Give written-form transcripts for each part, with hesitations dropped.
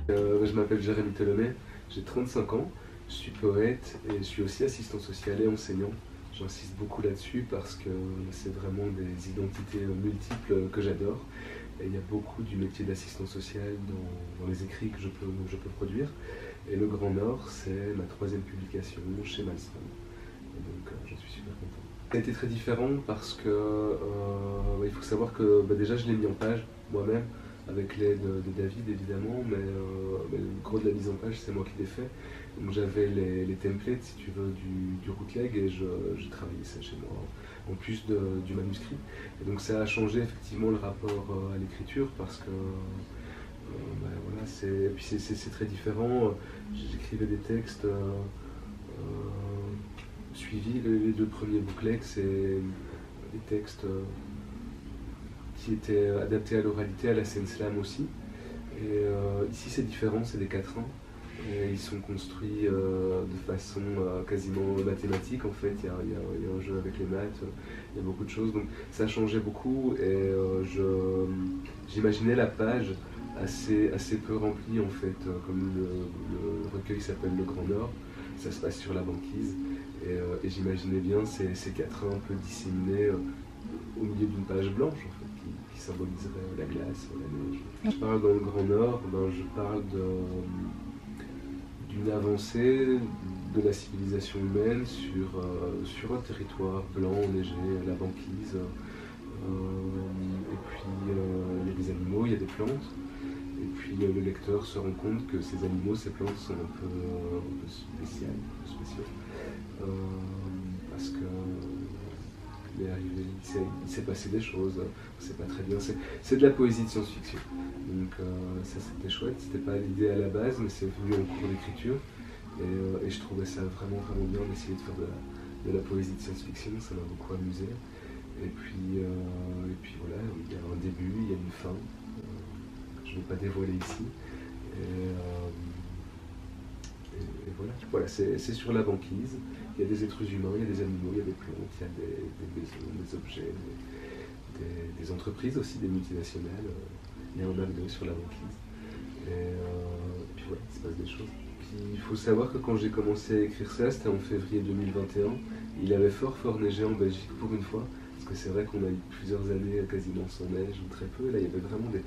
Je m'appelle Jérémy Tholomé, j'ai 35 ans, je suis poète et je suis aussi assistant social et enseignant. J'insiste beaucoup là-dessus parce que c'est vraiment des identités multiples que j'adore. Et il y a beaucoup du métier d'assistant social dans les écrits que je peux produire. Et Le Grand Nord, c'est ma 3e publication chez Malmström. Et donc je suis super content. Ça a été très différent parce que il faut savoir que déjà je l'ai mis en page moi-même, avec l'aide de David évidemment, mais le gros de la mise en page c'est moi qui l'ai fait. Donc j'avais les templates si tu veux du rootleg et j'ai travaillé ça chez moi en plus du manuscrit. Et donc ça a changé effectivement le rapport à l'écriture parce que voilà, c'est très différent. J'écrivais des textes suivis, les 2 premiers booklegs, c'est des textes qui étaient adaptés à l'oralité, à la scène slam aussi. Et ici c'est différent, c'est des 4 ans. Et ils sont construits de façon quasiment mathématique en fait. Il y a un jeu avec les maths, il y a beaucoup de choses. Donc ça a changé beaucoup et j'imaginais la page assez peu remplie en fait. Comme le recueil s'appelle Le Grand Nord, ça se passe sur la banquise. Et j'imaginais bien ces 4 ans un peu disséminés au milieu d'une page blanche en fait, qui symboliserait la glace, la neige. Je parle dans Le Grand Nord, je parle d'une avancée de la civilisation humaine sur un territoire blanc, enneigé, la banquise. Et puis il y a des animaux, il y a des plantes. Et puis le lecteur se rend compte que ces animaux, ces plantes sont un peu spéciales, spéciaux. Parce que il s'est passé des choses, on ne sait pas très bien. C'est de la poésie de science-fiction. Donc ça c'était chouette, c'était pas l'idée à la base, mais c'est venu en cours d'écriture. Et je trouvais ça vraiment bien d'essayer de faire de la poésie de science-fiction, ça m'a beaucoup amusé. Et puis voilà, il y a un début, il y a une fin, que je ne vais pas dévoiler ici. Et voilà, c'est sur la banquise. Il y a des êtres humains, il y a des animaux, il y a des plantes, il y a des maisons, des objets, des entreprises aussi, des multinationales. Il y a un McDo sur la banquise. Et puis voilà, il se passe des choses. Puis, il faut savoir que quand j'ai commencé à écrire ça, c'était en février 2021. Il avait fort neigé en Belgique pour une fois. Parce que c'est vrai qu'on a eu plusieurs années quasiment sans neige, ou très peu. Et là, il y avait vraiment des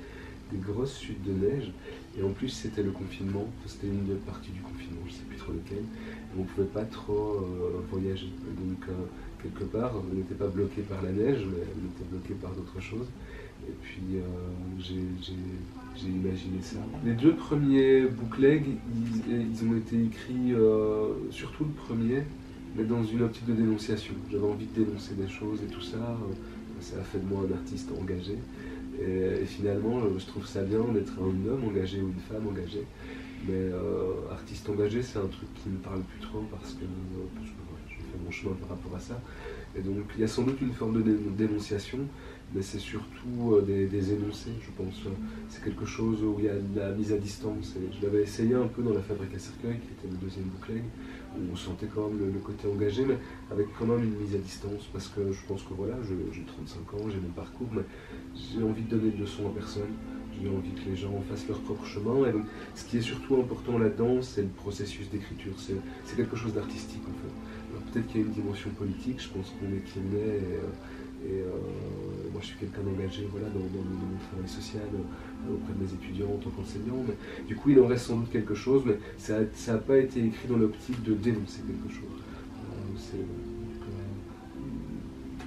grosses chutes de neige. Et en plus, c'était le confinement. C'était une partie du confinement, je ne sais plus trop lequel. Et on ne pouvait pas trop voyager. Et donc, quelque part, on n'était pas bloqué par la neige, mais on était bloqué par d'autres choses. Et puis, j'ai imaginé ça. Les 2 premiers booklegs, ils ont été écrits, surtout le premier, mais dans une optique de dénonciation. J'avais envie de dénoncer des choses et tout ça. Ça a fait de moi un artiste engagé. Et finalement, je trouve ça bien d'être un homme engagé ou une femme engagée. Mais artiste engagé, c'est un truc qui ne me parle plus trop parce que je fais mon chemin par rapport à ça. Et donc, il y a sans doute une forme de dénonciation, mais c'est surtout des énoncés, je pense. C'est quelque chose où il y a de la mise à distance. Et je l'avais essayé un peu dans La Fabrique à cercueil, qui était le 2e bookleg, où on sentait quand même le côté engagé, mais avec quand même une mise à distance, parce que je pense que voilà, j'ai 35 ans, j'ai mon parcours, mais j'ai envie de donner de leçons à personne. J'ai envie que les gens fassent leur propre chemin. Et donc, ce qui est surtout important là-dedans, c'est le processus d'écriture. C'est quelque chose d'artistique, en fait. Alors, peut-être qu'il y a une dimension politique, je pense qu'on est qui on est. Moi, je suis quelqu'un d'engagé voilà, dans mon travail social auprès de mes étudiants en tant qu'enseignant. Mais, du coup, il en reste sans doute quelque chose, mais ça n'a pas été écrit dans l'optique de dénoncer quelque chose.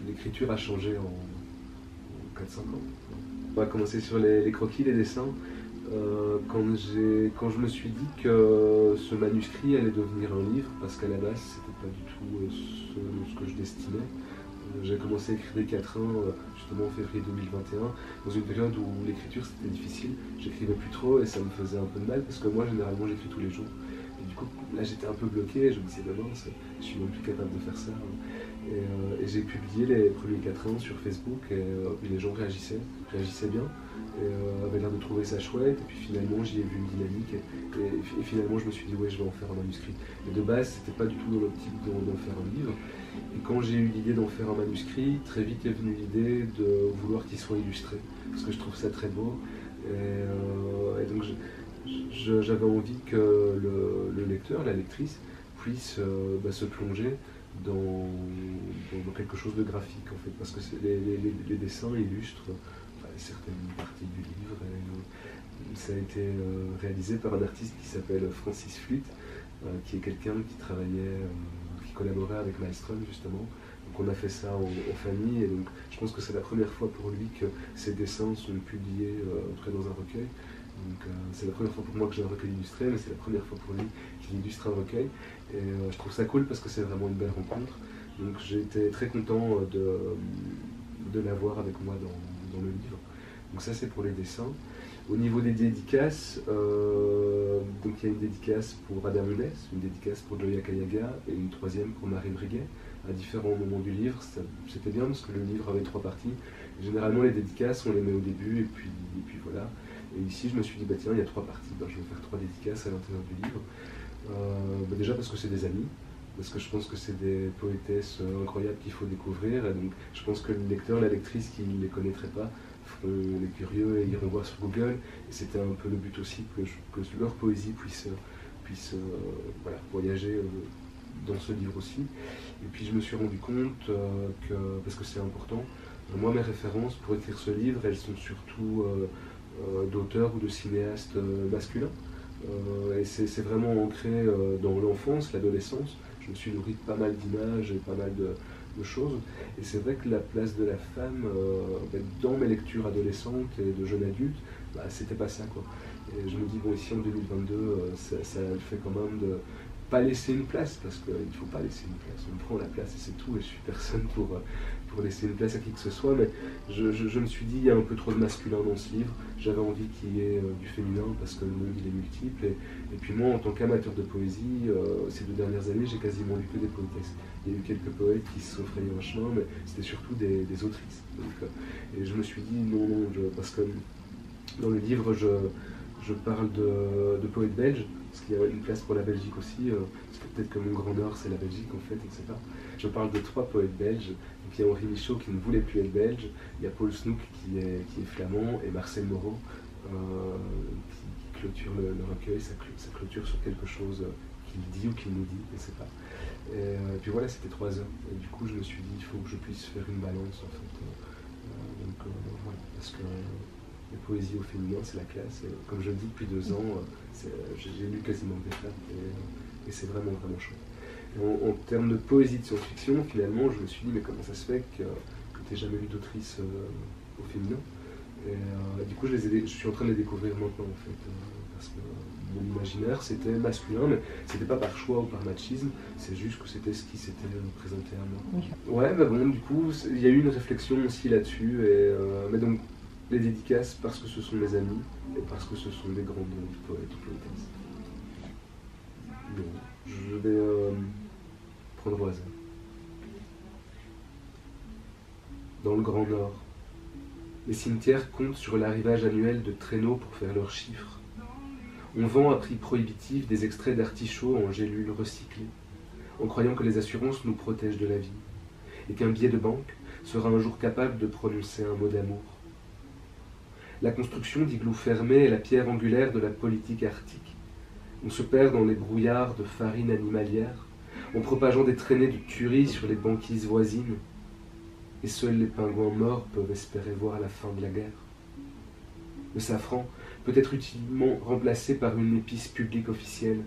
L'écriture a changé en 4-5 ans. On va commencer sur les croquis, les dessins. Quand je me suis dit que ce manuscrit allait devenir un livre, parce qu'à la base, c'était pas du tout ce que je destinais. J'ai commencé à écrire des 4 ans, justement en février 2021, dans une période où l'écriture c'était difficile. J'écrivais plus trop et ça me faisait un peu de mal, parce que moi, généralement, j'écris tous les jours. Et du coup, là, j'étais un peu bloqué, je me disais, non, je suis même plus capable de faire ça. Et j'ai publié les premiers 4 ans sur Facebook et les gens réagissaient bien et avaient l'air de trouver ça chouette. Et puis finalement j'y ai vu une dynamique et finalement je me suis dit ouais, je vais en faire un manuscrit. Et de base c'était pas du tout dans l'optique d'en faire un livre. Et quand j'ai eu l'idée d'en faire un manuscrit, très vite est venue l'idée de vouloir qu'il soit illustré parce que je trouve ça très beau. Et donc j'avais envie que le lecteur, la lectrice, puisse se plonger dans quelque chose de graphique, en fait, parce que les dessins illustrent certaines parties du livre. Et, ça a été réalisé par un artiste qui s'appelle Francis Fluit, qui est quelqu'un qui travaillait, qui collaborait avec Maelstrom, justement. Donc on a fait ça en famille, et donc je pense que c'est la première fois pour lui que ses dessins sont publiés dans un recueil. Donc c'est la première fois pour moi que j'ai un recueil illustré, mais c'est la première fois pour lui qu'il illustre un recueil. Et je trouve ça cool parce que c'est vraiment une belle rencontre. Donc j'ai été très content de l'avoir avec moi dans le livre. Donc ça c'est pour les dessins. Au niveau des dédicaces, donc il y a une dédicace pour Ada Meunès, une dédicace pour Joya Kayaga et une troisième pour Marie Briguet, à différents moments du livre. C'était bien parce que le livre avait 3 parties. Généralement les dédicaces on les met au début et puis voilà. Et ici je me suis dit tiens il y a 3 parties, je vais faire 3 dédicaces à l'intérieur du livre. Déjà parce que c'est des amis, parce que je pense que c'est des poétesses incroyables qu'il faut découvrir, et donc je pense que le lecteur, la lectrice qui ne les connaîtrait pas feront les curieux et iront voir sur Google, et c'était un peu le but aussi que leur poésie puisse voyager dans ce livre aussi. Et puis je me suis rendu compte parce que c'est important, moi mes références pour écrire ce livre, elles sont surtout d'auteurs ou de cinéastes masculins. Et c'est vraiment ancré dans l'enfance, l'adolescence. Je me suis nourri de pas mal d'images et pas mal de choses. Et c'est vrai que la place de la femme dans mes lectures adolescentes et de jeunes adultes, c'était pas ça, quoi. Et je me dis, bon, ici en 2022, ça fait quand même de pas laisser une place, parce qu'il ne faut pas laisser une place. On prend la place et c'est tout, et je suis personne pour laisser une place à qui que ce soit, mais je me suis dit, il y a un peu trop de masculin dans ce livre, j'avais envie qu'il y ait du féminin, parce que le monde il est multiple, et puis moi en tant qu'amateur de poésie, ces 2 dernières années, j'ai quasiment lu que des poétesses. Il y a eu quelques poètes qui se sont frayés un chemin, mais c'était surtout des autrices. Donc, et je me suis dit, non, parce que dans le livre, je parle de poètes belges, parce qu'il y a une place pour la Belgique aussi, parce que peut-être que mon grand nord c'est la Belgique en fait, etc. Je parle de 3 poètes belges. Donc il y a Henri Michaud qui ne voulait plus être belge, il y a Paul Snoek qui est flamand, et Marcel Moreau qui clôture le recueil, ça clôture sur quelque chose qu'il dit ou qu'il nous dit, je ne sais pas. Et puis voilà, c'était 3 heures. Et du coup je me suis dit, il faut que je puisse faire une balance en fait. Voilà, parce que la poésie au féminin, c'est la classe. Et comme je le dis depuis 2 ans, j'ai lu quasiment des femmes, et c'est vraiment, vraiment chouette. En termes de poésie de science-fiction, finalement, je me suis dit, mais comment ça se fait que tu n'aies jamais lu d'autrice au féminin? Et du coup, je suis en train de les découvrir maintenant, en fait. Parce que mon imaginaire, c'était masculin, mais c'était pas par choix ou par machisme, c'est juste que c'était ce qui s'était présenté à moi. Ouais, bon, du coup, il y a eu une réflexion aussi là-dessus, mais donc, les dédicaces parce que ce sont mes amis, et parce que ce sont des grands noms de poètes ou poétesses. Bon, je vais prendre au hasard. Dans le Grand Nord, les cimetières comptent sur l'arrivage annuel de traîneaux pour faire leurs chiffres. On vend à prix prohibitif des extraits d'artichauts en gélules recyclées, en croyant que les assurances nous protègent de la vie, et qu'un billet de banque sera un jour capable de prononcer un mot d'amour. La construction d'igloos fermés est la pierre angulaire de la politique arctique. On se perd dans les brouillards de farine animalière, en propageant des traînées de tuerie sur les banquises voisines, et seuls les pingouins morts peuvent espérer voir la fin de la guerre. Le safran peut être utilement remplacé par une épice publique officielle.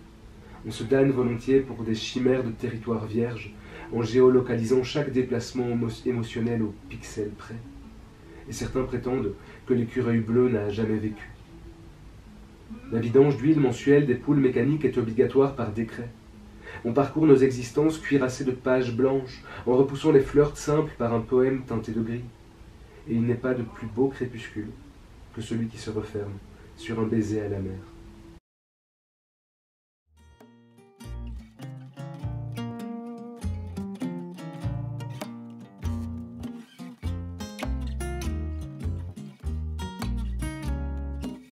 On se damne volontiers pour des chimères de territoires vierges, en géolocalisant chaque déplacement émotionnel au pixel près. Et certains prétendent que l'écureuil bleu n'a jamais vécu. La vidange d'huile mensuelle des poules mécaniques est obligatoire par décret. On parcourt nos existences cuirassées de pages blanches, en repoussant les flirts simples par un poème teinté de gris. Et il n'est pas de plus beau crépuscule que celui qui se referme sur un baiser à la mer.